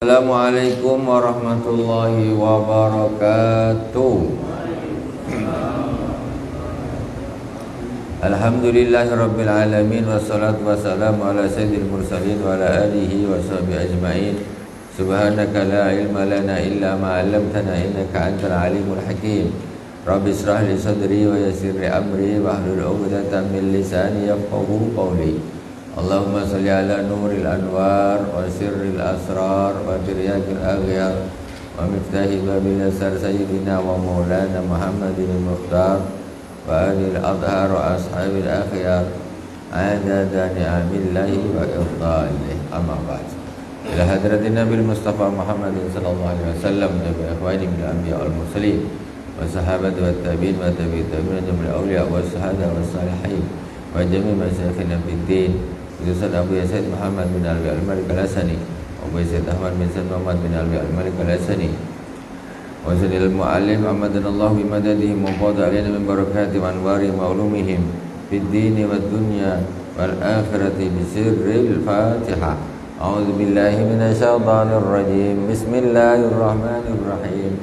Assalamualaikum warahmatullahi wabarakatuh. Alhamdulillahirabbil alamin wassalatu wassalamu ala sayyidil mursalin wa ala alihi wa sahbihi ajmain. Subhanaka la ilma lana illa ma 'allamtana innaka antal alimul hakim. Rabbi israh li sadri wa yassir li amri wahlul 'uqdatam min lisani yafqahu qawli. Allahumma salli ala nuril anwar wa sirril asrar wa tiryakil aghyar wa miftahi babil asar sayyidina wa maulana Muhammadin al-Mukhtar wa alil adhar wa ashabil akhyar adada ni'amillahi wa irḍalihi amma ba'd. Ila hadratin Nabil Mustafa Muhammadin sallallahu alaihi wasallam wa ikhwani min al-anbiya wal mursalin wa sahabati wat tabi'in wa tabi'ut tabi'in jamil awliya was sahada was salihin wa jami' masyayikhina fid din. Ustaz Abu Yazid Muhammad bin Alwi Al-Malik Al-Hasani, Abu Yazid Ahmad bin Said Muhammad bin Alwi Al-Malik Al-Hasani, wa Sayyidil Mu'allim Ahmadana bi madadihim wa fadha alaina min barakati wa anwari ma'lumihim fid dini wad dunya wal akhirati bi sirril Fatiha. A'udzu billahi minasy syaithanir rajim. Bismillahirrahmanir rahim.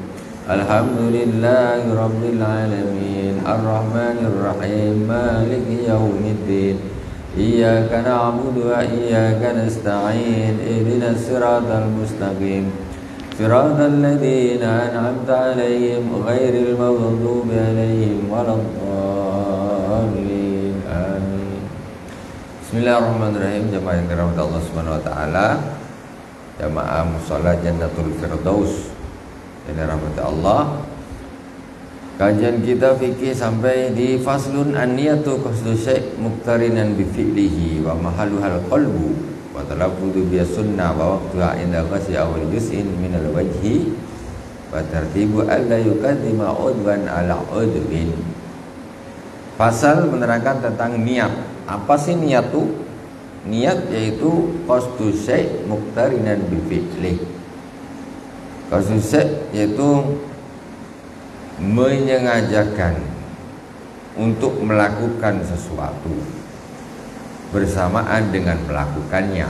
Alhamdulillahi rabbil alamin. Arrahmanir rahim. Maliki yaumiddin. Iyyaka na'budu wa iyyaka nasta'in. Ihdinas siratal mustaqim. Siratal ladzina an'amta 'alaihim ghairil maghdubi 'alaihim waladdallin. Amin. Bismillahirrahmanirrahim. Jamaah yang dirahmati Allah Subhanahu wa taala. Jamaah musalla Jannatul Firdaus yang dirahmati Allah. Kajian kita fikih sampai di faslun an-niyatu qasdu syai' muqtarinan bi fi'lihi wa mahalluhal qalbu wa talaffuzu bi sunnah wa waqtuha inda ghasli awal juz'in min al-wajhi wa tartibu alla yuqaddima udwan ala udwin. Pasal menerangkan tentang niat. Apa sih niat itu? Niat yaitu qasdu syai' muqtarinan bi fi'lihi. Qasdu syai' yaitu menyengajakan untuk melakukan sesuatu bersamaan dengan melakukannya.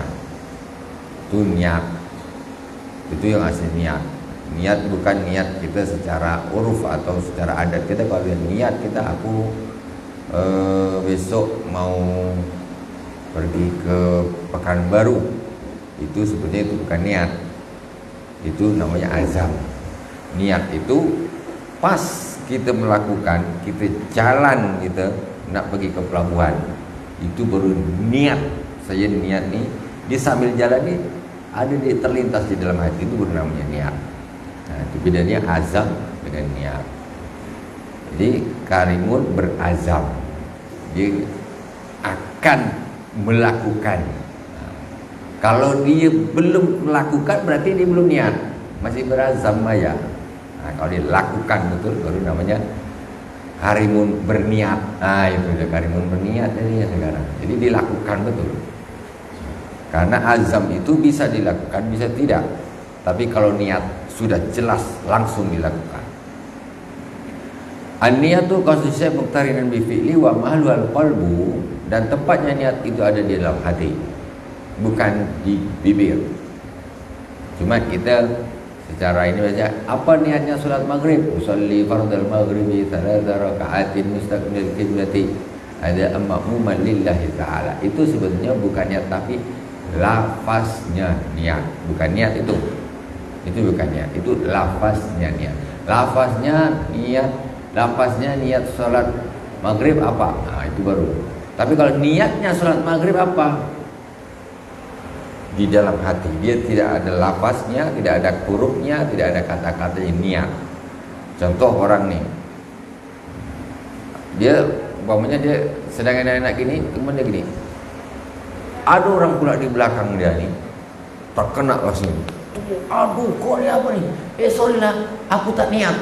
Itu niat. Itu yang asli niat. Niat bukan niat kita secara uruf atau secara adat kita. Kalau niat kita aku besok mau pergi ke Pekanbaru, itu sebetulnya itu bukan niat. Itu namanya azam. Niat itu pas kita melakukan, kita jalan, kita nak pergi ke pelabuhan, itu baru niat. Saya niat nih, dia sambil jalan nih ada dia terlintas di dalam hati, itu baru namanya niat. Nah, itu bedanya azam dengan niat. Jadi karimun berazam, dia akan melakukan. Nah, kalau dia belum melakukan berarti dia belum niat, masih berazam aja. Nah, kalau dilakukan betul baru namanya karimun berniat. Nah, itu dia karimun berniat ini ya sekarang. Jadi dilakukan betul. Karena azam itu bisa dilakukan, bisa tidak. Tapi kalau niat sudah jelas langsung dilakukan. An-niyatu qasdu syai' muqtarinan bi fi'li wa mahalluhal qalbu, dan tempatnya niat itu ada di dalam hati, bukan di bibir. Cuma kita secara ini baca, apa niatnya salat maghrib? Usolli fardal maghribi 3 raka'atin mustaqbil qiblati ada ma'muman lillahi ta'ala. Itu sebetulnya bukan niat, tapi lafaznya niat. Bukan niat itu. Itu bukan niat, itu lafaznya niat. Lafaznya niat salat maghrib apa? Nah, itu baru. Tapi kalau niatnya salat maghrib apa? Di dalam hati, dia tidak ada lafaznya, tidak ada hurufnya, tidak ada kata-katanya, niat. Contoh orang nih, dia umpamanya dia sedang enak-enak gini, kemudian dia gini, ada orang pula di belakang dia nih terkena langsung, aduh kok ini apa nih, sorry lah, aku tak niat.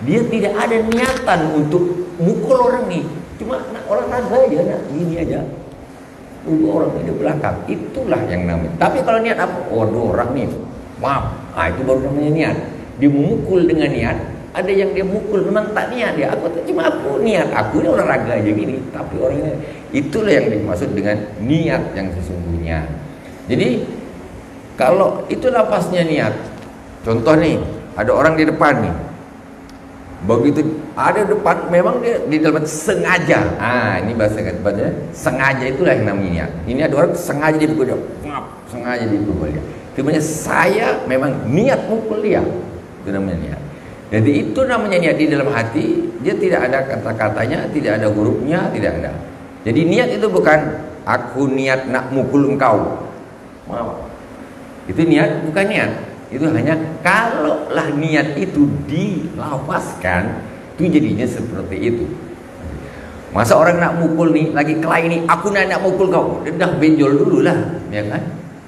Dia tidak ada niatan untuk mukul orang nih, cuma orang raga aja, nak gini aja. Orang di belakang, itulah yang namanya. Tapi kalau niat apa? Waduh, orang nih, maaf. Ah, itu baru namanya niat. Dia memukul dengan niat. Ada yang dia mukul memang tak niat dia. Aku cuma aku niat. Aku ini olahraga aja gini. Tapi orangnya itulah yang dimaksud dengan niat yang sesungguhnya. Jadi Kalau itu lafaznya niat. Contoh nih, ada orang di depan nih. Begitu ada depan, memang dia di dalam sengaja. Ini bahasa depannya sengaja, itulah yang namanya niat. Ini ada orang sengaja dipukul dia. Sengaja dipukul dia. Itu namanya saya memang niat mukul dia. Itu namanya niat. Jadi itu namanya niat di dalam hati. Dia tidak ada kata-katanya, tidak ada hurufnya, tidak ada. Jadi niat itu bukan aku niat nak mukul engkau. Itu niat, bukan niat. Itu hanya kalaulah niat itu dilafazkan, itu jadinya seperti itu. Masa orang nak mukul nih, lagi kelahi nih, aku nak mukul kau, dah benjol dulu lah, ya kan?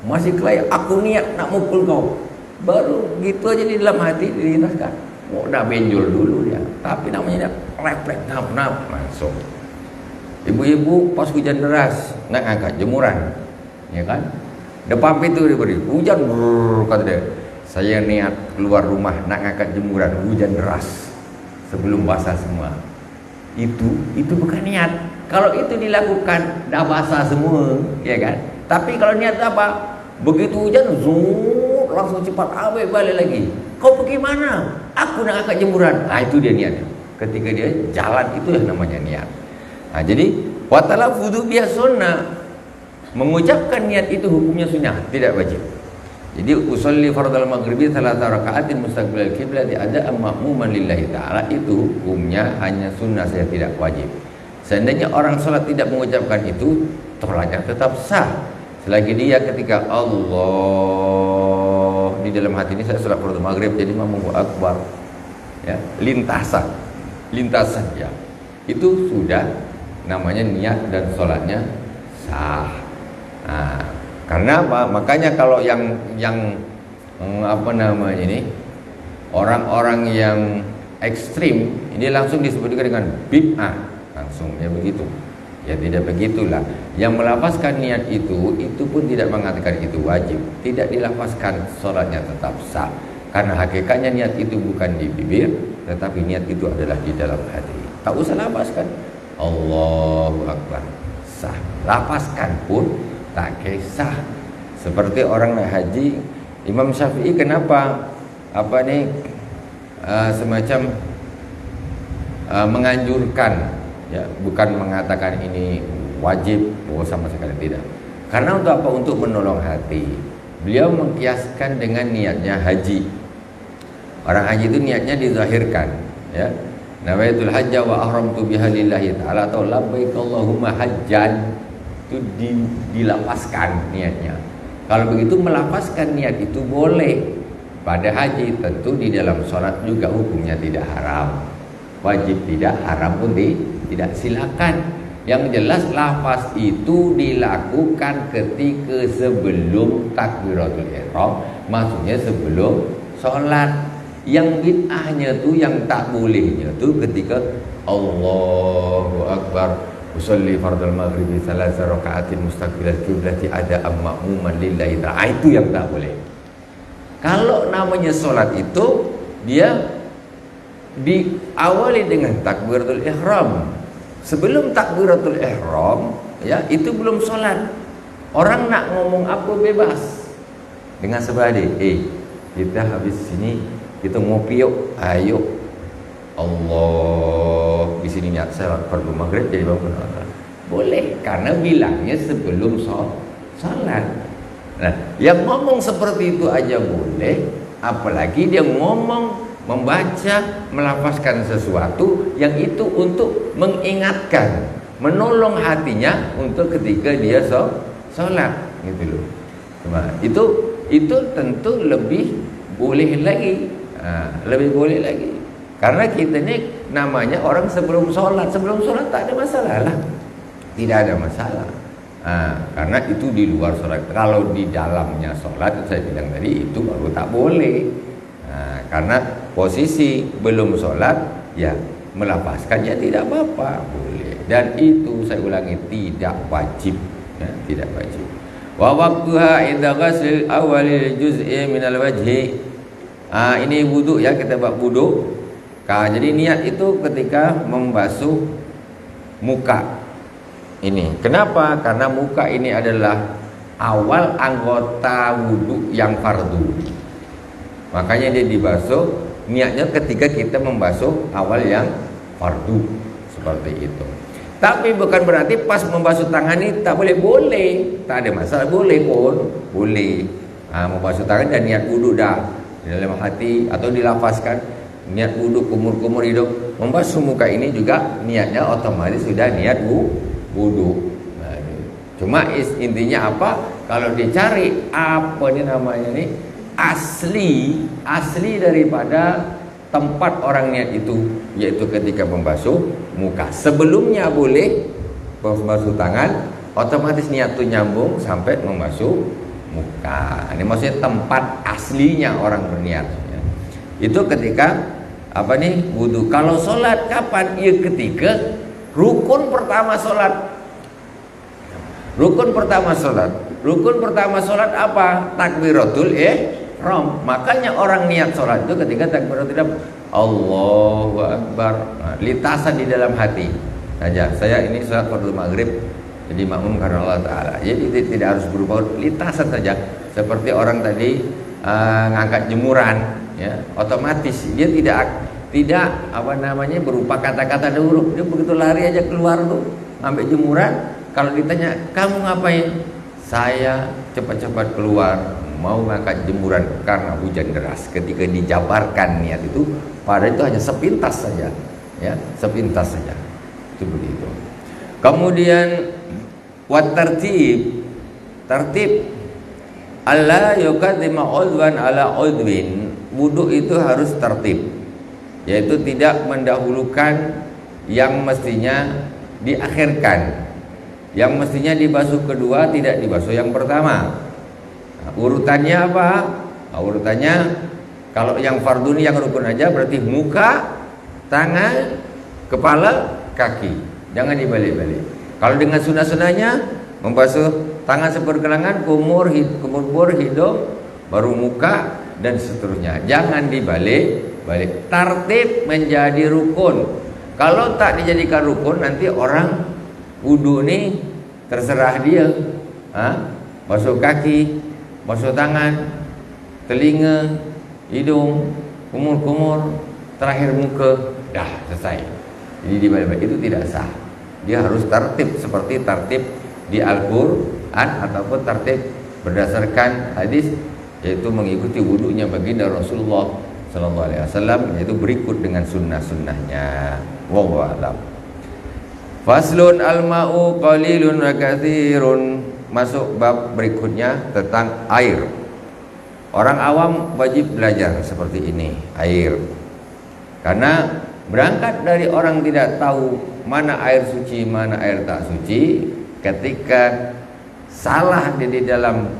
Masih kelahi, aku niat nak mukul kau, baru gitu aja di dalam hati dilintaskan. Udah benjol dulu dia, tapi namanya refleks, nap langsung. Ibu-ibu pas hujan deras nak angkat jemuran, ya kan? Depan pintu diberi hujan, kata dia, saya niat keluar rumah nak angkat jemuran, hujan deras sebelum basah semua. Itu bukan niat. Kalau itu dilakukan dah basah semua, ya kan? Tapi kalau niat apa? Begitu hujan, langsung cepat balik lagi. Kau pergi mana? Aku nak angkat jemuran. Itu dia niatnya. Ketika dia jalan, itu yang namanya niat. Jadi watalah wudu biha sunnah. Mengucapkan niat itu hukumnya sunnah, tidak wajib. Jadi usolli fardal maghribi 3 rakaatin mustaqbilal qiblat ada ma'muman lillahi ta'ala, itu hukumnya hanya sunnah saja, tidak wajib. Seandainya orang sholat tidak mengucapkan itu, sholatnya tetap sah. Selagi dia ketika Allah di dalam hati ini, saya sholat fardal maghrib jadi Allahu akbar, ya, lintasan ya, itu sudah namanya niat dan sholatnya sah. Karena apa? Makanya kalau yang apa namanya ini, orang-orang yang ekstrim ini langsung disebut dengan bid'ah, langsung ya begitu. Ya tidak begitulah. Yang melafazkan niat itu pun tidak mengatakan itu wajib, tidak dilafazkan, sholatnya tetap sah. Karena hakikatnya niat itu bukan di bibir, tetapi niat itu adalah di dalam hati. Tak usah lafazkan Allahu Akbar, sah. Lafazkan pun tak kisah. Seperti orang naik haji, Imam Syafi'i kenapa semacam menganjurkan, ya, bukan mengatakan ini wajib, sama sekali tidak. Karena untuk apa? Untuk menolong hati. Beliau mengkiaskan dengan niatnya haji. Orang haji itu niatnya dizahirkan, ya. Nawaitul hajja wa ahramtu biha lillahi ta'ala, atau labbaik Allahumma hajjan, itu dilapaskan niatnya. Kalau begitu melapaskan niat itu boleh pada haji, tentu di dalam sholat juga hukumnya tidak haram, wajib tidak, haram pun tidak, silakan. Yang jelas lafaz itu dilakukan ketika sebelum takbiratul ihram, maksudnya sebelum sholat. Yang bid'ahnya tuh, yang tak bolehnya tuh ketika Allahu Akbar usolli fardal maghribi 3 rakaatin mustaqbilal qiblati ada ma'muman lillahi ta'ala, itu yang tak boleh. Kalau namanya sholat itu dia diawali dengan takbiratul ihram. Sebelum takbiratul ihram, ya, itu belum sholat. Orang nak ngomong apa bebas dengan sebadi, kita habis sini kita ngopi yuk, ayo Allah di sini niat salat fardhu maghrib jadi bangun. Boleh, karena bilangnya sebelum salat. Nah, yang ngomong seperti itu aja boleh, apalagi dia ngomong, membaca, melafazkan sesuatu yang itu untuk mengingatkan, menolong hatinya untuk ketika dia salat, gitu loh. Cuma itu tentu lebih boleh lagi. Lebih boleh lagi, karena kita ini namanya orang sebelum sholat tak ada masalah lah, tidak ada masalah. Karena itu di luar sholat. Kalau di dalamnya sholat, saya bilang tadi, itu baru tak boleh. Karena posisi belum sholat, ya melafazkan, ya tidak apa-apa, boleh. Dan itu saya ulangi, tidak wajib, ya, tidak wajib. Wa waqtuha idza ghasl awalil juz'i minal wajhi. Ini wudu, ya, kita buat wudu. Jadi niat itu ketika membasuh muka ini. Kenapa? Karena muka ini adalah awal anggota wudhu yang fardu. Makanya dia dibasuh, niatnya ketika kita membasuh awal yang fardu, seperti itu. Tapi bukan berarti pas membasuh tangan ini tak boleh, tak ada masalah, boleh pun, boleh. Membasuh tangan dan niat wudhu dah di dalam hati atau dilafazkan niat wudhu, kumur-kumur hidung. Membasuh muka ini juga niatnya otomatis sudah niat wudhu. Cuma intinya apa? Kalau dicari apa ini namanya nih asli daripada tempat orang niat itu, yaitu ketika membasuh muka. Sebelumnya boleh membasuh tangan, otomatis niat itu nyambung sampai membasuh muka. Ini maksudnya tempat aslinya orang berniat. Itu ketika apa nih wudhu. Kalau sholat kapan? Ya ketika rukun pertama sholat. Rukun pertama sholat apa? Takbiratul ihram. Makanya orang niat sholat itu ketika takbiratul ihram, Allahu Akbar, litasan di dalam hati saja. Saya ini sholat fardu maghrib jadi makmum karena Allah Ta'ala. Jadi tidak harus berubah, litasan saja. Seperti orang tadi ngangkat jemuran, ya, otomatis dia tidak apa namanya berupa kata-kata dulu. Dia begitu lari aja keluar tuh ngambil jemuran. Kalau ditanya, kamu ngapain? Saya cepat-cepat keluar mau ngangkat jemuran karena hujan deras. Ketika dijabarkan niat itu, padahal itu hanya sepintas saja, ya, sepintas saja. Itu begitu. Kemudian tertib alla yuqaddima udwan ala udwin. Wudu itu harus tertib, yaitu tidak mendahulukan yang mestinya diakhirkan. Yang mestinya dibasuh kedua tidak dibasuh yang pertama. Urutannya apa? Urutannya kalau yang fardu ini yang rukun aja berarti muka, tangan, kepala, kaki. Jangan dibalik-balik. Kalau dengan sunnah-sunnahnya membasuh tangan sepergelangan, kumur, hidung, baru muka dan seterusnya. Jangan dibalik-balik. Tertib menjadi rukun. Kalau tak dijadikan rukun, nanti orang wudu ini terserah dia. Basuh kaki, basuh tangan, telinga, hidung, kumur-kumur, terakhir muka, dah selesai. Jadi dibalik-balik itu tidak sah. Dia harus tertib seperti tertib di Al-Quran ataupun tertib berdasarkan hadis, yaitu mengikuti wudunya baginda Rasulullah Sallallahu Alaihi Wasallam, yaitu berikut dengan sunnah-sunnahnya. Wallahu a'lam. Faslun al-ma'u qalilun wa katsirun. Masuk bab berikutnya tentang air. Orang awam wajib belajar seperti ini, air. Karena berangkat dari orang tidak tahu mana air suci, mana air tak suci, ketika salah dia di dalam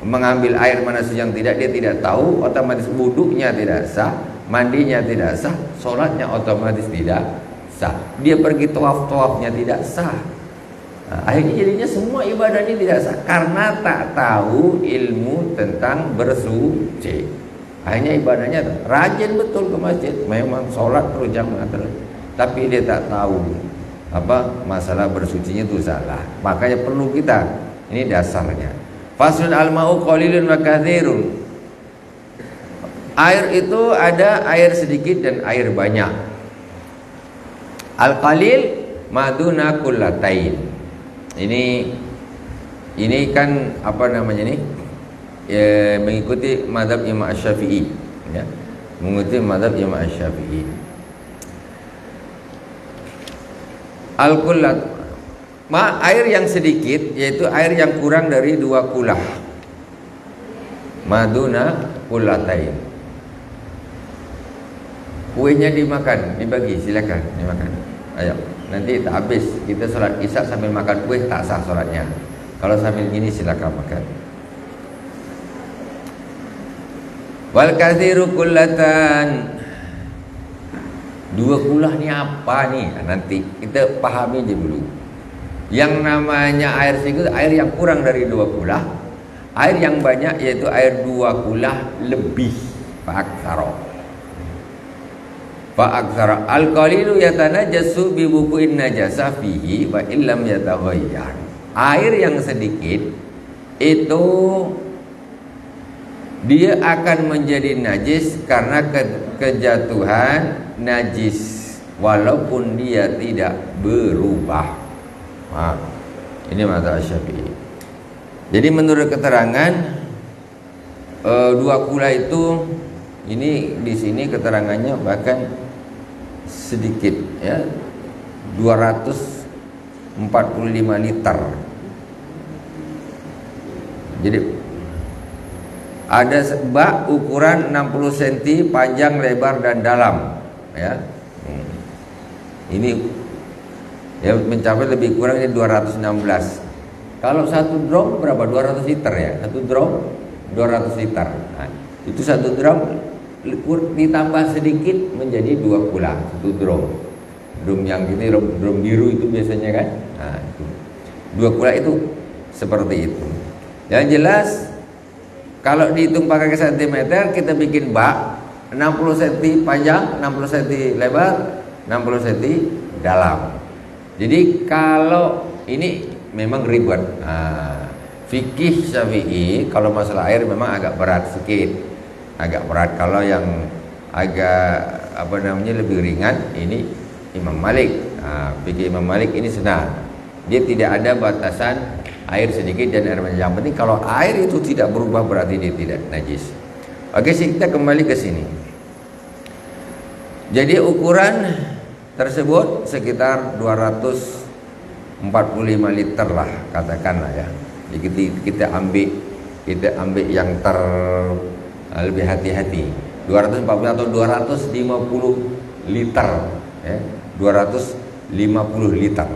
mengambil air mana suci yang tidak, dia tidak tahu, otomatis wudhunya tidak sah, mandinya tidak sah, sholatnya otomatis tidak sah. Dia pergi tawaf-tawafnya tidak sah. Akhirnya jadinya semua ibadahnya tidak sah karena tak tahu ilmu tentang bersuci. Akhirnya ibadahnya rajin betul ke masjid, memang sholat terus jamaah terus, tapi dia tak tahu apa masalah bersucinya itu salah. Makanya perlu kita, ini dasarnya. Faslun al-ma'u qalilun wa katsirun. Air itu ada air sedikit dan air banyak. Al-qalil maduna kullatain. Ini kan apa namanya ini? Mengikuti mazhab Imam Asy-Syafi'i, ya. Mengikuti mazhab Imam Asy-Syafi'i. Al-qullat, air yang sedikit, yaitu air yang kurang dari 2 kulah. Maduna kullatain. Kuenya dimakan, dibagi, silakan dimakan. Ayo, nanti tak habis kita sholat isya sambil makan kue tak sah sholatnya. Kalau sambil gini silakan makan. Wal katsiru kullatan. 2 kulah ni apa nih? Nanti kita pahami aja dulu. Yang namanya air sedikit, air yang kurang dari 2 kulah. Air yang banyak yaitu air 2 kulah lebih. Fa'aksara al-qalilu yatanajjasu bi wuqu'in najasa fihi wa illam yataghayyar. Air yang sedikit itu dia akan menjadi najis karena kejatuhan najis walaupun dia tidak berubah. Nah, ini mazhab Syafi'i. Jadi menurut keterangan dua kula itu, ini di sini keterangannya bahkan sedikit ya, 245 liter. Jadi ada bak ukuran 60 cm panjang, lebar dan dalam ya. Ini ya mencapai lebih kurang 216. Kalau satu drum berapa? 200 liter ya. Satu drum 200 liter. Nah, itu satu drum ditambah sedikit menjadi 2 kula satu drum. Drum yang ini drum biru itu biasanya kan. Nah, itu. 2 kula itu seperti itu. Yang jelas kalau dihitung pakai sentimeter, kita bikin bak 60 cm panjang, 60 cm lebar, 60 cm dalam. Jadi kalau ini memang ribet. Fikih Syafi'i kalau masalah air memang agak berat sedikit. Agak berat. Kalau yang agak lebih ringan ini Imam Malik. Fikih Imam Malik ini senang. Dia tidak ada batasan air sedikit dan air banyak. Yang penting kalau air itu tidak berubah berarti dia tidak najis. Oke, kita kembali ke sini. Jadi ukuran tersebut sekitar 245 liter lah katakanlah ya. Jadi kita ambil yang lebih hati-hati. 240 atau 250 liter ya. 250 liter.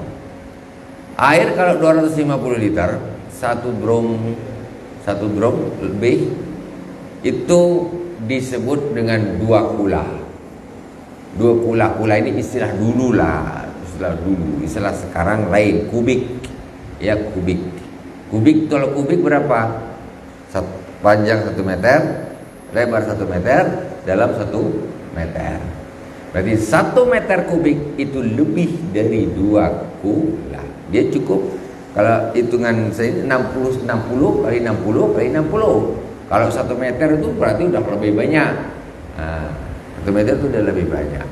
Air kalau 250 liter, satu drum lebih itu disebut dengan 2 kula. 2 kula ini istilah dulu lah, istilah sekarang lain, kubik. Ya, kubik. Kalau kubik berapa? Panjang 1 meter, lebar 1 meter, dalam 1 meter. Berarti 1 meter kubik itu lebih dari 2 kula. Dia cukup kalau hitungan saya 60 kali 60 kali 60. Kalau 1 meter itu berarti udah lebih banyak. 1 meter itu udah lebih banyak.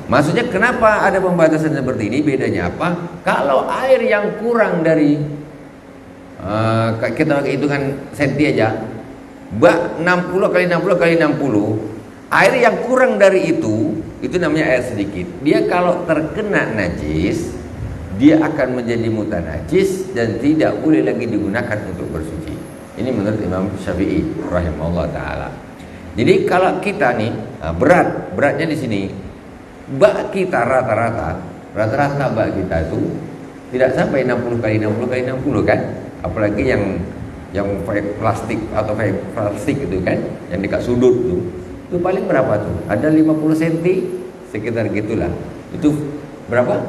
Maksudnya kenapa ada pembatasan seperti ini? Bedanya apa? Kalau air yang kurang dari kita pakai hitungan senti aja, bak 60 kali 60 kali 60, air yang kurang dari itu namanya air sedikit. Dia kalau terkena najis, dia akan menjadi mutan najis dan tidak boleh lagi digunakan untuk bersuci. Ini menurut Imam Syafi'i rahimahullah taala. Jadi kalau kita nih beratnya di sini, bak kita rata-rata bak kita itu tidak sampai 60 kali 60 kali 60 kan? Apalagi yang plastik atau plastik itu kan, yang dekat sudut itu paling berapa tuh? Ada 50 cm sekitar gitulah. Itu berapa?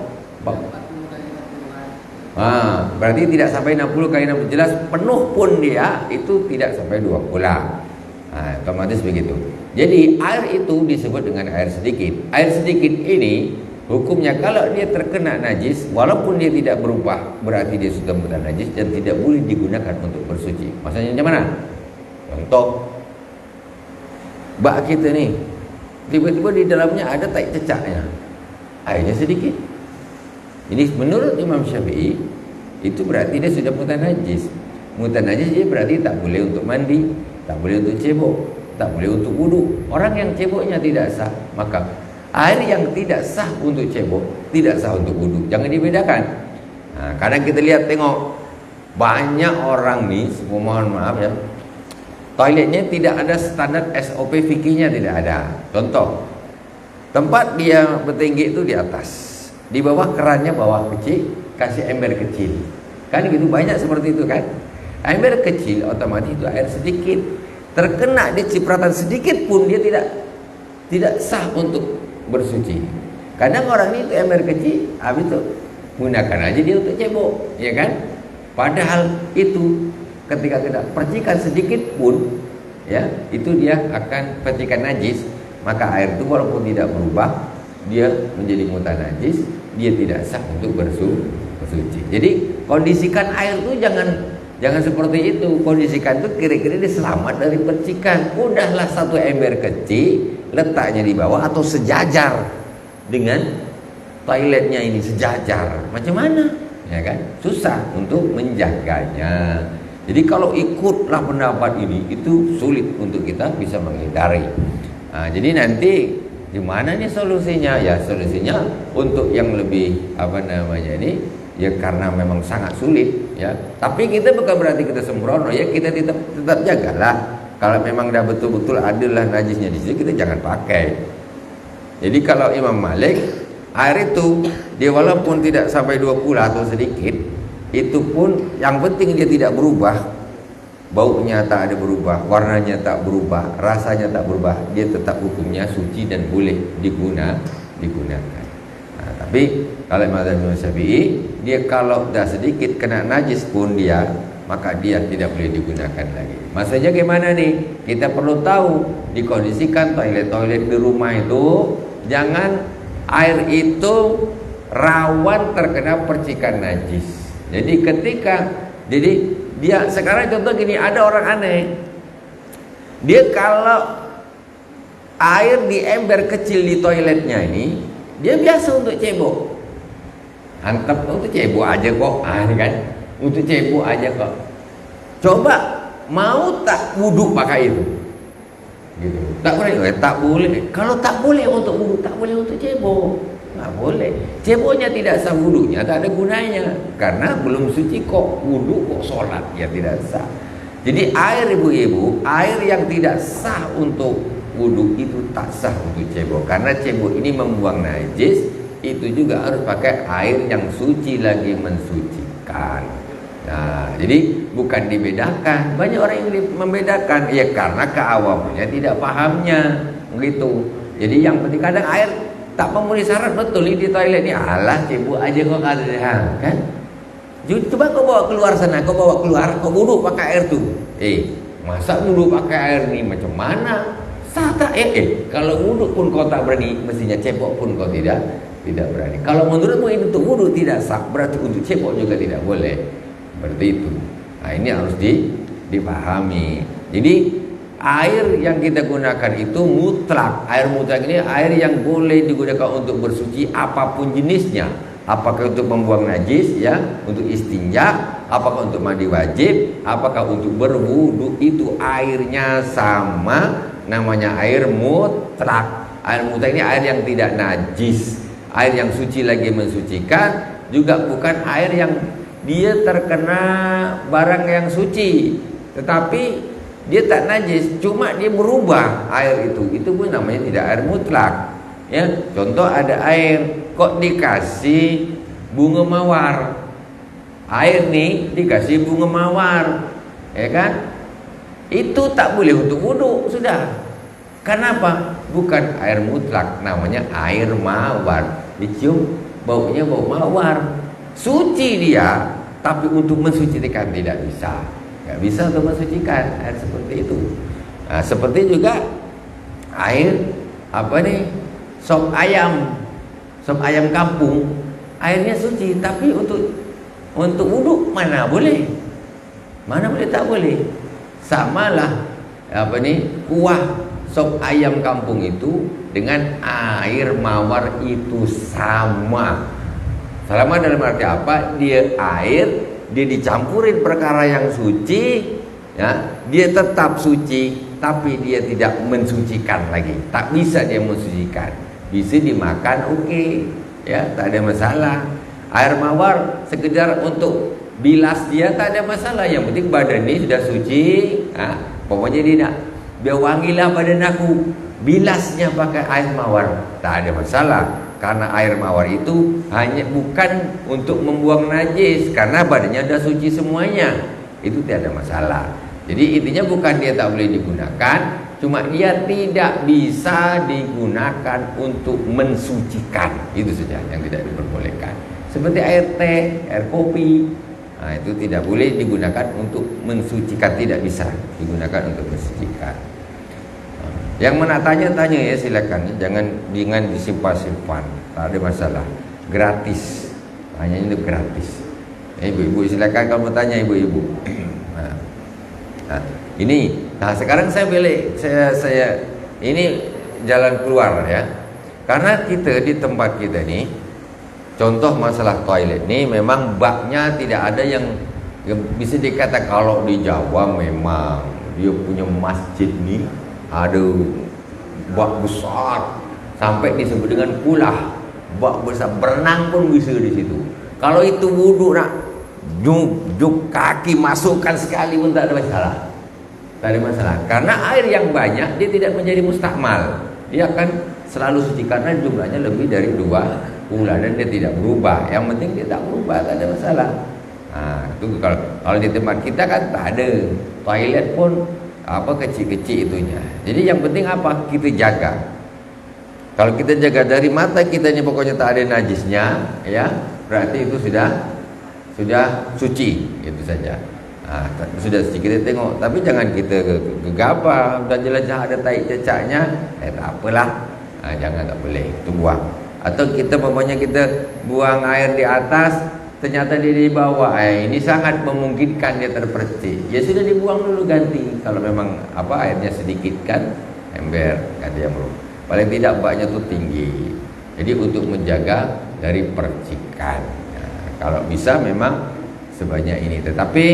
Berarti tidak sampai 60 kali 60. Jelas penuh pun dia itu tidak sampai 2 kula. Otomatis begitu. Jadi air itu disebut dengan air sedikit. Air sedikit ini hukumnya kalau dia terkena najis, walaupun dia tidak berubah, berarti dia sudah mutan najis dan tidak boleh digunakan untuk bersuci. Maksudnya gimana? Contoh, bak kita nih, tiba-tiba di dalamnya ada tai cecaknya, airnya sedikit. Ini menurut Imam Syafi'i itu berarti dia sudah mutan najis. Mutan najis dia berarti tak boleh untuk mandi, tak boleh untuk cebok, tak boleh untuk wudu. Orang yang ceboknya tidak sah, maka air yang tidak sah untuk cebok, tidak sah untuk wudu. Jangan dibedakan. Kadang kita lihat tengok banyak orang nih, mohon maaf ya, toiletnya tidak ada standar SOP fikihnya, tidak ada. Contoh, tempat dia bertinggi itu di atas, di bawah kerannya bawah kecil, kasih ember kecil. Kan gitu, banyak seperti itu kan. Ember kecil otomatis itu air sedikit. Terkena di cipratan sedikit pun dia tidak sah untuk bersuci. Kadang orang itu ember kecil, habis itu gunakan aja dia untuk cebok, ya kan? Padahal itu ketika kita percikan sedikit pun, ya itu dia akan percikan najis. Maka air itu walaupun tidak berubah, dia menjadi mutan najis, dia tidak sah untuk bersuci. Jadi kondisikan air itu Jangan seperti itu. Kondisikan itu kira-kira dia selamat dari percikan. Udahlah satu ember kecil, letaknya di bawah atau sejajar dengan toiletnya ini, sejajar. Macam mana? Ya kan? Susah untuk menjaganya. Jadi kalau ikutlah pendapat ini, itu sulit untuk kita bisa menghindari. Nah, jadi nanti gimana nih solusinya? Ya solusinya untuk yang lebih ini, ya karena memang sangat sulit ya. Tapi kita bukan berarti kita sembrono ya, kita tetap jagalah. Kalau memang dah betul-betul adalah najisnya di situ, kita jangan pakai. Jadi kalau Imam Malik, air itu dia walaupun tidak sampai 20 atau sedikit, itu pun yang penting dia tidak berubah. Baunya tak ada berubah, warnanya tak berubah, rasanya tak berubah, dia tetap hukumnya suci dan boleh digunakan. Nah, tapi kalau Imam Syafi'i, dia kalau dah sedikit kena najis pun dia, maka dia tidak boleh digunakan lagi. Maksudnya gimana nih? Kita perlu tahu, dikondisikan toilet-toilet di rumah itu, jangan air itu rawan terkena percikan najis. Jadi dia sekarang contoh gini, ada orang aneh. Dia kalau air di ember kecil di toiletnya ini, dia biasa untuk cebok. Antep untuk cebok aja kok, ini kan, untuk cebok aja kok. Coba mau tak wudhu pakai itu, gitu. Tak boleh, tak boleh. Kalau tak boleh untuk wudhu, tak boleh untuk cebok. Nggak boleh. Ceboknya tidak sah wudhunya, tak ada gunanya. Karena belum suci kok wudhu kok sholat, ya tidak sah. Jadi air ibu-ibu, air yang tidak sah untuk wudhu itu tak sah untuk cebok. Karena cebok ini membuang najis, itu juga harus pakai air yang suci lagi mensucikan. Nah, jadi bukan dibedakan. Banyak orang yang membedakan, ya karena keawamannya tidak pahamnya, begitu. Jadi yang penting kadang air tak memenuhi syarat betul di toilet ini, alah cebok aja kok ada, kan? Coba kau bawa keluar sana, kau bawa keluar, kau wudhu pakai air tuh. Masa wudhu pakai air nih macam mana? Sah tak? Kalau wudhu pun kau tak berani, mestinya cebok pun kau tidak berani. Kalau menurutmu itu untuk wudhu tidak sah, berarti untuk cebok juga tidak boleh. Seperti itu. Nah, ini harus dipahami. Jadi air yang kita gunakan itu mutlak. Air mutlak ini air yang boleh digunakan untuk bersuci apapun jenisnya. Apakah untuk membuang najis ya, untuk istinja, apakah untuk mandi wajib, apakah untuk berwudu, itu airnya sama, namanya air mutlak. Air mutlak ini air yang tidak najis, air yang suci lagi mensucikan, juga bukan air yang dia terkena barang yang suci, tetapi dia tak najis, cuma dia berubah air itu pun namanya tidak air mutlak. Ya, contoh ada air kok dikasih bunga mawar, air nih dikasih bunga mawar, ya kan? Itu tak boleh untuk wudhu sudah. Kenapa? Bukan air mutlak, namanya air mawar. Dicium baunya bau mawar, suci dia, tapi untuk mensucikan tidak bisa. Nggak bisa untuk mensucikan air seperti itu. Nah, seperti juga air sop ayam kampung, airnya suci, tapi untuk wudhu mana boleh tak boleh. Samalah kuah sop ayam kampung itu dengan air mawar itu sama dalam arti apa? Dia dicampurin perkara yang suci, ya, dia tetap suci, tapi dia tidak mensucikan lagi. Tak bisa dia mensucikan. Bisa dimakan, oke, ya, tak ada masalah. Air mawar sekedar untuk bilas dia tak ada masalah. Yang penting badan ini sudah suci. Pokoknya dia nak biar wangilah badan aku, bilasnya pakai air mawar, tak ada masalah. Karena air mawar itu hanya bukan untuk membuang najis, karena badannya sudah suci semuanya, itu tidak ada masalah. Jadi intinya bukan dia tak boleh digunakan, cuma dia tidak bisa digunakan untuk mensucikan, itu saja yang tidak diperbolehkan. Seperti air teh, air kopi, nah, itu tidak boleh digunakan untuk mensucikan, tidak bisa digunakan untuk mensucikan. Yang mana tanya-tanya ya silakan, jangan disimpan-simpan, tak ada masalah, gratis, hanya ini gratis. Ibu-ibu silakan kalau mau tanya ibu-ibu. Nah, nah sekarang saya pilih, saya ini jalan keluar ya. Karena kita di tempat kita nih, contoh masalah toilet nih, memang baknya tidak ada yang bisa dikata. Kalau di Jawa memang dia punya masjid nih, ada bak besar sampai disebut dengan kulah, bak besar, berenang pun bisa di situ. Kalau itu wudhu nak juk kaki masukkan sekali pun tak ada masalah. Tak ada masalah. Karena air yang banyak dia tidak menjadi mustakmal. Dia akan selalu suci karena jumlahnya lebih dari 2 kula dan dia tidak berubah. Yang penting dia tak berubah, tak ada masalah. Nah, itu kalau di tempat kita kan tak ada. Toilet pun apa kecil-kecil itunya. Jadi yang penting apa? Kita jaga. Kalau kita jaga dari mata kita ini pokoknya tak ada najisnya, ya, berarti itu sudah suci, itu saja. Nah, sudah suci kita tengok, tapi jangan kita gegabah dan jelajah ada tai cecaknya, tak apalah. Nah, jangan, tak boleh, itu buang. Atau kita kita buang air di atas, ternyata dia di bawah, ini sangat memungkinkan dia terpercik. Ya sudah dibuang dulu, ganti. Kalau memang airnya sedikit kan, ember, ganti yang belum. Paling tidak baknya tuh tinggi. Jadi untuk menjaga dari percikan. Nah, kalau bisa memang sebanyak ini. Tetapi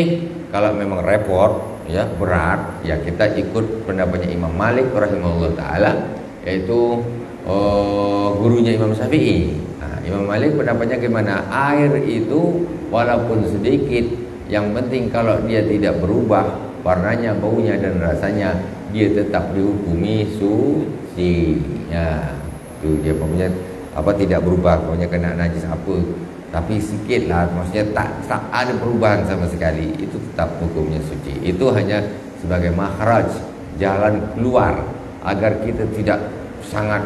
kalau memang repot, ya berat, ya kita ikut pendapatnya Imam Malik rahimahullah taala, yaitu gurunya Imam Syafi'i. Nah, Imam Malik pendapatnya gimana? Air itu walaupun sedikit, yang penting kalau dia tidak berubah warnanya, baunya dan rasanya, dia tetap dihukumi suci. Ya, itu dia pokoknya tidak berubah, pokoknya kena najis apa, tapi sedikit lah, maksudnya tak ada perubahan sama sekali, itu tetap hukumnya suci. Itu hanya sebagai makhraj, jalan keluar agar kita tidak sangat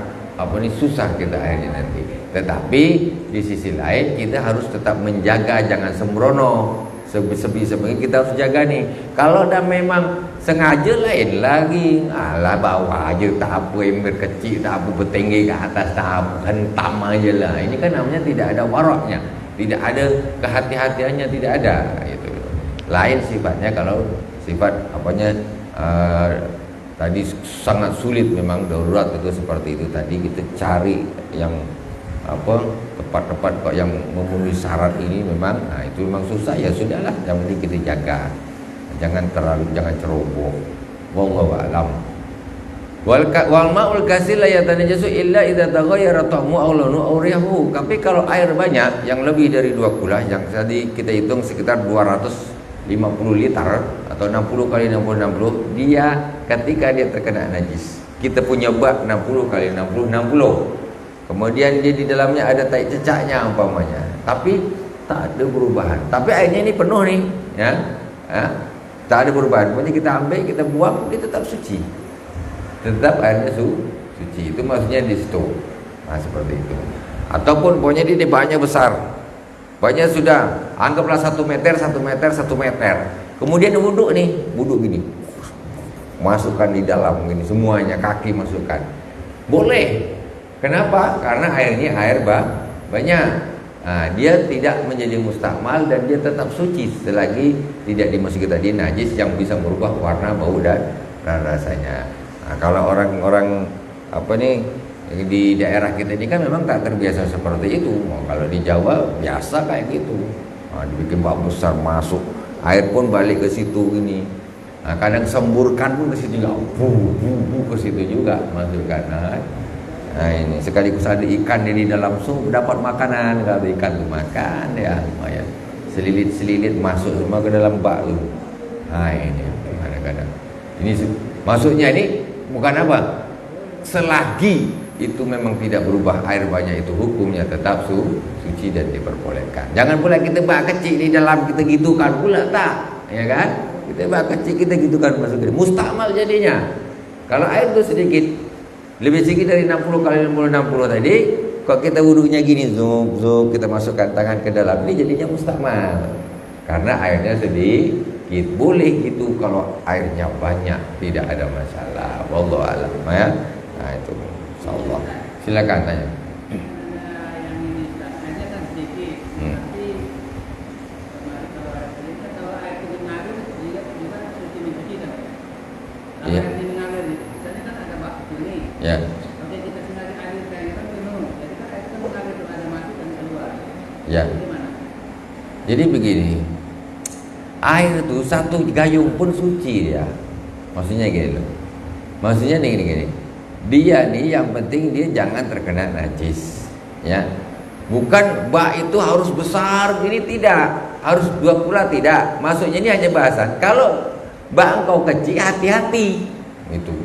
susah kita airnya nanti. Tetapi di sisi lain kita harus tetap menjaga, jangan sembrono. Sebisa kita harus jaga nih. Kalau dah memang sengaja lain lagi, alah bawah aja tak apa, ember kecil tak apa, bertinggi ke atas tak apa, hentam aja lah. Ini kan namanya tidak ada waraknya, tidak ada kehati-hatiannya, tidak ada. Itu lain sifatnya. Kalau sifat tadi sangat sulit, memang darurat itu seperti itu tadi, kita cari yang tepat-tepat kok yang memenuhi syarat ini memang, nah itu memang susah, ya sudahlah, yang penting kita jaga, jangan ceroboh. Wallahu a'lam. Wal ma'ul katsir la yatanajasu illa idza taghayyara ta'mu aw launu aw rihu. Tapi kalau air banyak yang lebih dari 2 kula, yang tadi kita hitung sekitar 250 liter atau 60 kali 60, dia ketika dia terkena najis, kita punya bak 60 kali 60. Kemudian dia di dalamnya ada tai cecaknya umpamanya, tapi tak ada perubahan. Tapi airnya ini penuh nih, ya, tak ada perubahan. Pokoknya kita ambil, kita buang, dia tetap suci. Tetap airnya suci. Itu maksudnya di situ. Nah, seperti itu. Ataupun pokoknya dia banyak besar. Banyak sudah, anggaplah 1 meter. Kemudian wudhu gini. Masukkan di dalam gini semuanya, kaki masukkan. Boleh. Kenapa? Karena airnya air banyak. Nah, dia tidak menjadi mustakmal dan dia tetap suci selagi tidak dimasuki tadi najis yang bisa merubah warna, bau dan rasanya. Nah, kalau orang-orang di daerah kita ini kan memang tak terbiasa seperti itu. Kalau di Jawa biasa kayak gitu. Nah, dibikin bak besar masuk, air pun balik ke situ gini. Nah, kadang semburkan pun ke situ juga, ke situ juga masukkan. Nah ini sekaligus ada ikan di dalam sup, dapat makanan. Kalau ikan tu makan ya lumayan, selilit masuk semua ke dalam bak tu. Nah ini kadang-kadang ini maksudnya ini bukan apa, selagi itu memang tidak berubah air banyak, itu hukumnya tetap suci dan diperbolehkan. Jangan pula kita bak kecil di dalam kita gitukan pula, tak, ya kan? Kita bak kecil kita gitukan masuk ke mustakmal jadinya. Kalau air itu sedikit, lebih sedikit dari 60 kali 60 tadi, kalau kita wudhunya gini, zup, kita masukkan tangan ke dalam, ini jadinya mustakmal. Karena airnya sedikit, boleh gitu kalau airnya banyak, tidak ada masalah. Wallahu a'lam, ya. Nah itu, insyaallah. Silakan tanya. Ya. Oke, kita sengaja alirkan kan penuh. Jadi kan air itu mengalir tuh ada masuk dan keluar. Ya. Gimana? Jadi begini, air itu satu gayung pun suci ya. Maksudnya gini loh. Maksudnya gini. Dia nih yang penting dia jangan terkena najis, ya. Bukan bak itu harus besar gini, tidak. Harus 2 pula tidak. Maksudnya ini hanya bahasan. Kalau bak engkau kecil, hati-hati. Itu.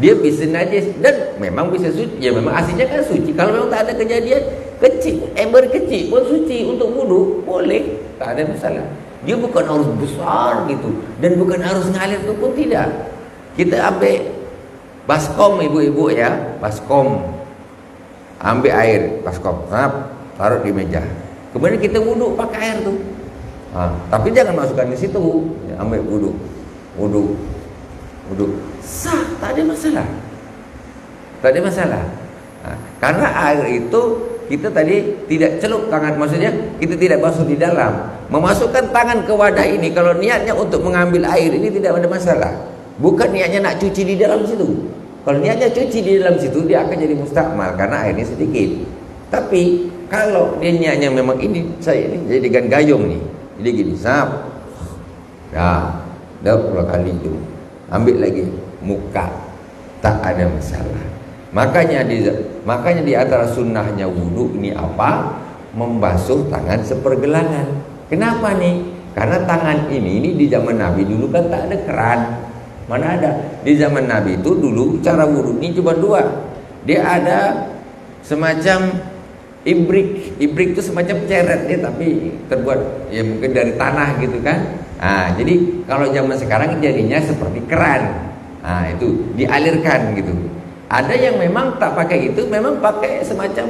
Dia bisa najis dan memang bisa suci. Ya memang aslinya kan suci. Kalau memang tak ada kejadian kecil, ember kecil pun suci untuk wudu, boleh, tak ada masalah. Dia bukan harus besar gitu dan bukan harus ngalir itu pun tidak. Kita ambil baskom ibu-ibu ya, baskom. Ambil air baskom, taruh di meja. Kemudian kita wudu pakai air tuh. Tapi jangan masukkan di situ. Ya, ambil wudu. Sah, tak ada masalah. Tak ada masalah. Karena air itu kita tadi tidak celup tangan, maksudnya kita tidak basuh di dalam. Memasukkan tangan ke wadah ini kalau niatnya untuk mengambil air ini tidak ada masalah. Bukan niatnya nak cuci di dalam situ. Kalau niatnya cuci di dalam situ dia akan jadi mustakmal karena airnya sedikit. Tapi kalau dia niatnya memang ini, saya ini jadikan gayung nih. Jadi gini, sap. Dah 2 kali itu. Ambil lagi muka. Tak ada masalah. Makanya di antara sunnahnya wudu ini apa? Membasuh tangan sepergelangan. Kenapa nih? Karena tangan ini di zaman Nabi dulu kan tak ada keran. Mana ada? Di zaman Nabi itu dulu cara wudu ini cuma 2. Dia ada semacam ibrik. Ibrik itu semacam ceret dia tapi terbuat ya mungkin dari tanah gitu kan. Jadi kalau zaman sekarang jadinya seperti keran. Itu dialirkan gitu. Ada yang memang tak pakai itu, memang pakai semacam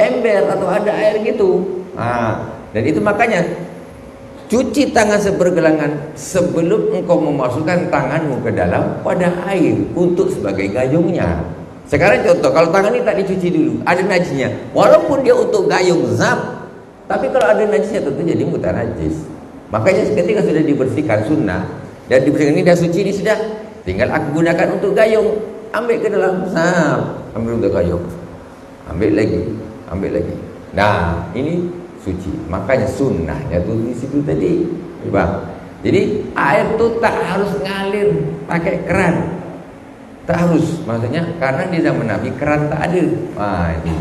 ember atau ada air gitu. Dan itu makanya cuci tangan sepergelangan sebelum engkau memasukkan tanganmu ke dalam wadah air untuk sebagai gayungnya. Sekarang contoh, kalau tangan ini tak dicuci dulu, ada najisnya. Walaupun dia untuk gayung zam, tapi kalau ada najisnya tentu jadi mutanajis. Makanya ketika sudah dibersihkan sunnah dan dibersihkan ini dah suci, ini sudah tinggal aku gunakan untuk gayung. Ambil ke dalam, ambil untuk gayung, ambil lagi. Nah, ini suci. Makanya sunnahnya tuh di situ tadi, Bang. Jadi air tuh tak harus ngalir pakai keran, tak harus. Maksudnya karena di zaman Nabi keran tak ada. Ini.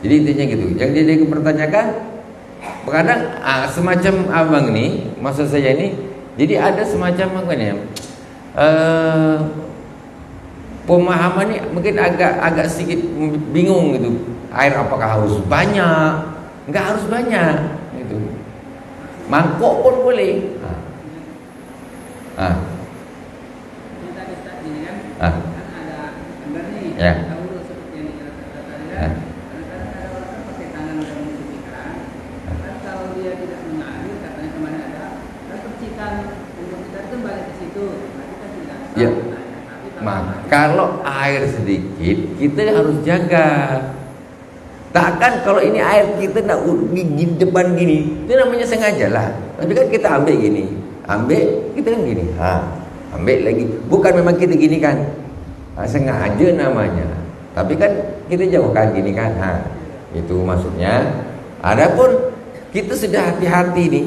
Jadi intinya gitu. Yang dia dipertanyakan, kadang semacam abang nih, maksud saya ini, jadi ada semacam apa nih? Pemahaman ini mungkin agak sedikit bingung gitu. Air apakah harus banyak? Enggak harus banyak gitu. Mangkok pun boleh. Ini tadi Ustaz ini kan ada ember nih. Ya. Tahu seperti yang dikatakan tadi kan. Kadang-kadang ada orang kan pakai tangan untuk mencuci keran. Kan kalau dia tidak mengalir, katanya kemana ada, kan percikan untuk kita itu balik ke situ. Nah, kita tidak. Ya. Kalau air sedikit kita harus jaga. Takkan kalau ini air kita nak di depan gini, itu namanya sengaja lah. Tapi kan kita ambil gini, kita kan gini, ambil lagi. Bukan memang kita gini kan, sengaja namanya. Tapi kan kita jauhkan gini kan, itu maksudnya. Adapun kita sudah hati-hati nih,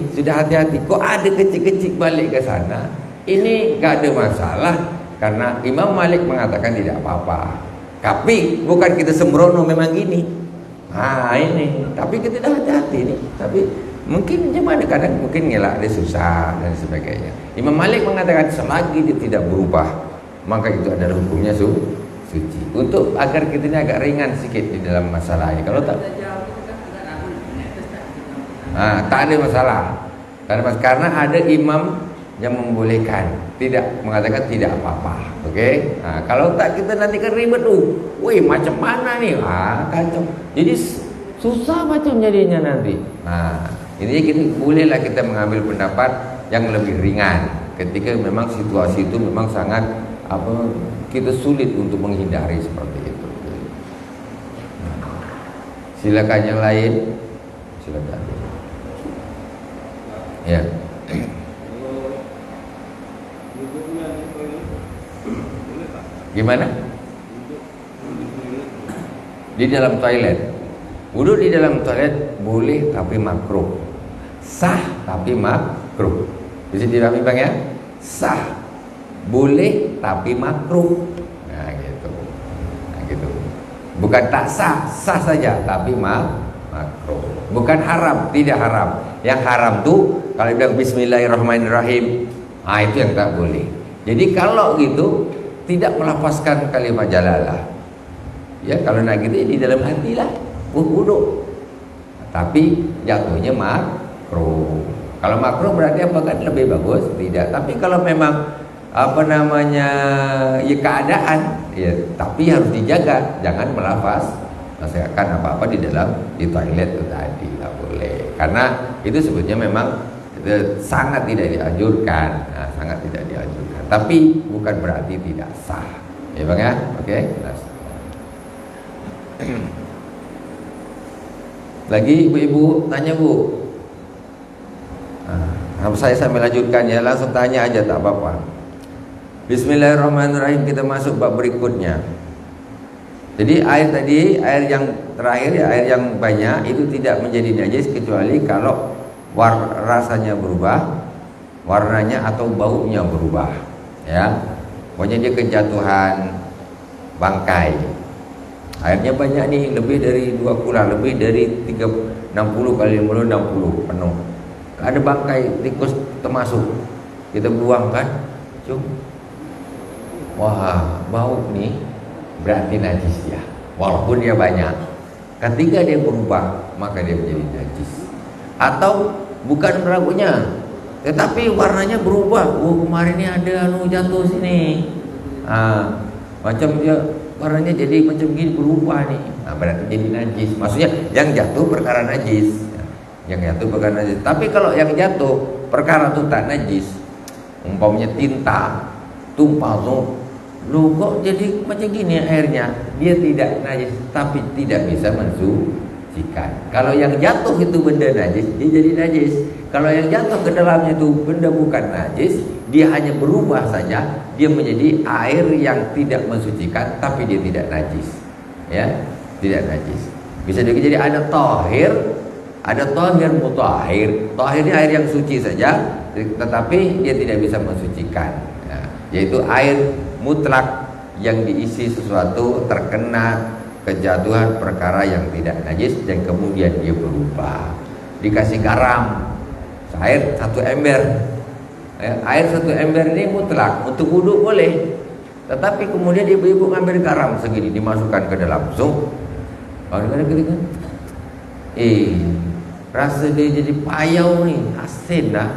Kok ada kecil-kecil balik ke sana? Ini gak ada masalah. Karena Imam Malik mengatakan tidak apa-apa. Tapi bukan kita sembrono memang gini. Ini. Tapi kita dah hati-hati nih. Tapi mungkin gimana kadang mungkin ngelak dia susah dan sebagainya. Imam Malik mengatakan selagi dia tidak berubah, maka itu adalah hukumnya suci. Untuk agar kita ini agak ringan sedikit di dalam masalah ini. Kalau tak tak ada masalah. Karena ada imam yang membolehkan, tidak mengatakan tidak apa-apa. Oke? Kalau tak kita nanti kan ribet woi macam mana nih? Kacau. Jadi susah macam jadinya nanti. Intinya bolehlah kita mengambil pendapat yang lebih ringan ketika memang situasi itu memang sangat kita sulit untuk menghindari seperti itu. Silakan yang lain. Silakan. Ya. Gimana? di dalam toilet. Wudu di dalam toilet boleh tapi makruh. Sah tapi makruh. Bisa dipahami Bang ya? Sah. Boleh tapi makruh. Nah gitu. Nah gitu. Bukan tak sah, sah saja tapi makruh. Bukan haram, tidak haram. Yang haram tuh kalau bilang bismillahirrahmanirrahim, itu yang tak boleh. Jadi kalau gitu tidak melafazkan kalimat jalalah. Ya kalau nak gitu di dalam hati lah wudu. Tapi jatuhnya makruh. Kalau makruh berarti apa kan lebih bagus? Tidak. Tapi kalau memang apa namanya ya keadaan ya, tapi harus dijaga, jangan melafaz masakan apa-apa di toilet itu tadi, nggak boleh. Karena itu sebetulnya memang sangat tidak dianjurkan. Nah, sangat tidak dianjurkan. Tapi bukan berarti tidak sah. Ya Bang ya? Oke. Lagi ibu-ibu tanya Bu. Saya sambil lanjutkan ya, langsung tanya aja tak apa-apa. Bismillahirrahmanirrahim, kita masuk bab berikutnya. Jadi air tadi, air yang terakhir ya, air yang banyak itu tidak menjadi najis kecuali kalau rasanya berubah, warnanya atau baunya berubah. Ya, pokoknya dia kejatuhan bangkai. Airnya banyak nih, lebih dari 2 kula, lebih dari 60 kali 60 penuh. Ada bangkai tikus termasuk, kita buang kan, wah bau nih, berarti najis ya, walaupun dia banyak. Ketika dia berubah, maka dia menjadi najis. Atau bukan baunya, tetapi warnanya berubah. Kemarin ini ada jatuh sini, macam dia warnanya jadi macam gini, berubah nih, berarti jadi najis. Maksudnya yang jatuh perkara najis. Yang jatuh perkara najis. Tapi kalau yang jatuh perkara itu tak najis, umpamanya tinta tumpah lu kok jadi macam gini airnya, dia tidak najis tapi tidak bisa mensucikan. Kalau yang jatuh itu benda najis, dia jadi najis. Kalau yang jatuh ke dalamnya itu benda bukan najis, dia hanya berubah saja, dia menjadi air yang tidak mensucikan tapi dia tidak najis. Ya, tidak najis. Bisa jadi ada tahir, ada tahir mutahhir. Tahir ini air yang suci saja, tetapi dia tidak bisa mensucikan. Ya, yaitu air mutlak yang diisi sesuatu terkena kejatuhan perkara yang tidak najis dan kemudian dia berubah. Dikasih garam, air 1 ember. Ya, air 1 ember ini mutlak untuk wudhu boleh. Tetapi kemudian ibu-ibu ngambil garam segini dimasukkan ke dalam sump. Kadang-kadang ketika rasa dia jadi payau nih, asin dah.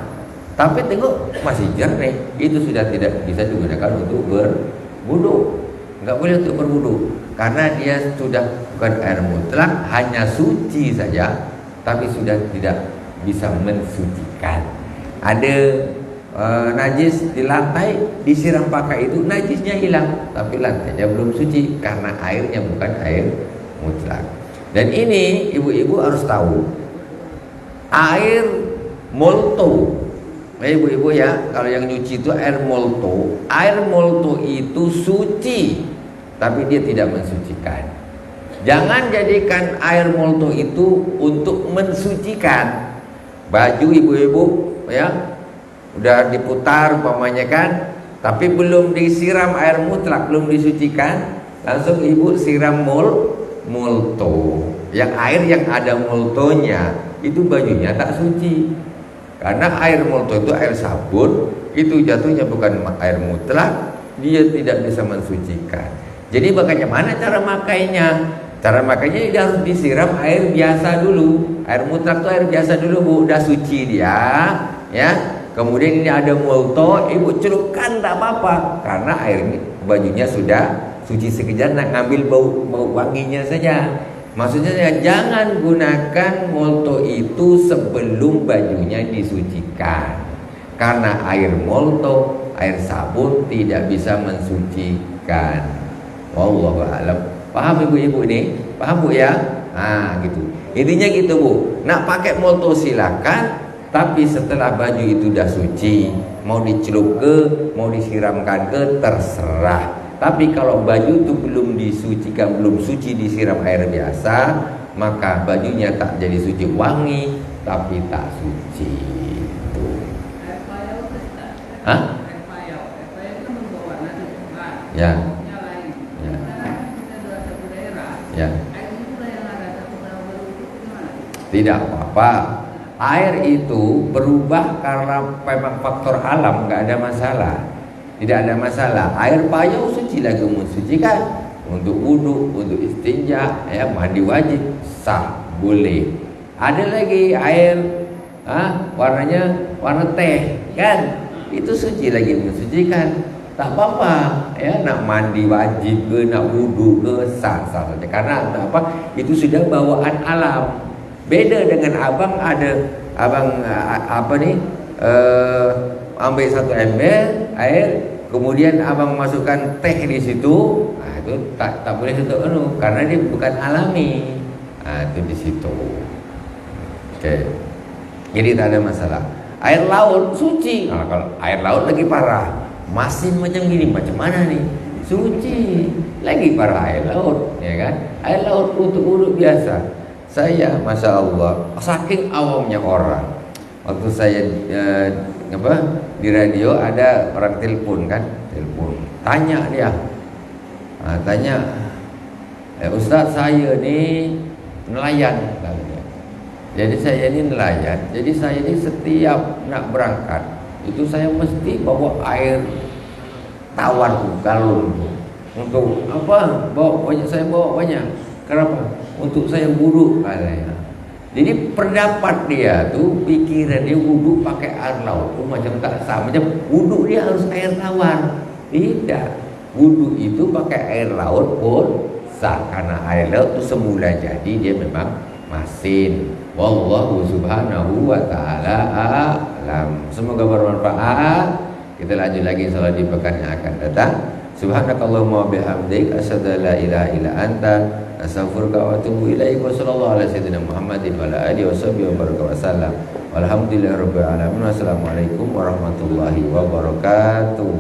Tapi tengok masih jernih. Itu sudah tidak bisa digunakan untuk berwudu. Enggak boleh untuk berwudu karena dia sudah bukan air mutlak, hanya suci saja, tapi sudah tidak bisa mensucikan. Ada najis di lantai, disiram pakai itu najisnya hilang, tapi lantainya belum suci karena airnya bukan air mutlak. Dan ini ibu-ibu harus tahu, air molto, ibu-ibu ya, kalau yang nyuci itu air molto. Air molto itu suci, tapi dia tidak mensucikan. Jangan jadikan air molto itu untuk mensucikan. Baju ibu-ibu ya, udah diputar umpamanya kan, tapi belum disiram air mutlak, belum disucikan, langsung ibu siram molto. Yang air yang ada moltonya itu bajunya tak suci. Karena air molto itu air sabun, itu jatuhnya bukan air mutlak, dia tidak bisa mensucikan. Jadi bagaimana cara makainya? Cara makainya dia harus disiram air biasa dulu. Air mutlak itu air biasa dulu, Bu, udah suci dia, ya. Kemudian ini ada molto, ibu celupkan tak apa-apa, karena air ini bajunya sudah suci, sekejap nak ngambil bau wanginya saja. Maksudnya jangan gunakan molto itu sebelum bajunya disucikan. Karena air molto, air sabun tidak bisa mensucikan. Wallahu a'lam. Paham ibu-ibu ini? Paham Bu ya? Gitu. Intinya gitu Bu. Nak pakai molto silakan, tapi setelah baju itu dah suci, mau dicelup ke, mau disiramkan ke, terserah. Tapi kalau baju itu belum disucikan, belum suci disiram air biasa, maka bajunya tak jadi suci, wangi tapi tak suci. Air payau itu tak? Hah? Air payau itu membawa warna coklat. Ya. Nyalain. Ya. Karena kita dua satu daerah. Ya. Air itu lah yang ada satu perahu baru itu gimana? Tidak apa-apa. Air itu berubah karena memang faktor alam, nggak ada masalah. Tidak ada masalah. Air payau suci lagi mensucikan untuk wudhu, untuk istinja, ya mandi wajib sah, boleh. Ada lagi air, warnanya warna teh, kan? Itu suci lagi mensucikan. Tak apa-apa, ya nak mandi wajib ke, nak wudhu ke, sah saja. Karena apa? Itu sudah bawaan alam. Beda dengan abang ambil 1 ember air, kemudian abang masukkan teh di situ, itu tak boleh untuk karena dia bukan alami. Itu di situ. Oke. Jadi tak ada masalah. Air laut suci. Nah, kalau air laut lagi parah, masin macam gini, macam mana nih? Suci. Lagi parah air laut, ya kan? Air laut untuk wudhu biasa. Saya, masya Allah, saking awamnya orang. Waktu saya di radio ada orang telepon, tanya dia, Ustadz saya ini nelayan, jadi saya ini nelayan, jadi saya ini setiap nak berangkat itu saya mesti bawa air tawar galon untuk apa? Saya bawa banyak. Kenapa? Untuk saya wudhu katanya. Jadi pendapat dia tuh, pikiran dia wudhu pakai air laut tuh macam tak sah. Macam wudhu dia harus air tawar. Tidak. Wudhu itu pakai air laut pun sah, karena air laut itu semula jadi dia memang masin. Wallahu subhanahu wa ta'ala a'lam. Semoga bermanfaat. Kita lanjut lagi insyaallah di pekan yang akan datang. Subhanakallahumma wa bihamdik, asyhadu an la ilaha illa anta, astaghfiruka wa atubu ilaik. Wa sallallahu ala sayyidina Muhammadin wa ala alihi washabbihi wa baraka wa sallam. Walhamdulillahirabbil alamin. Wassalamualaikum warahmatullahi wabarakatuh.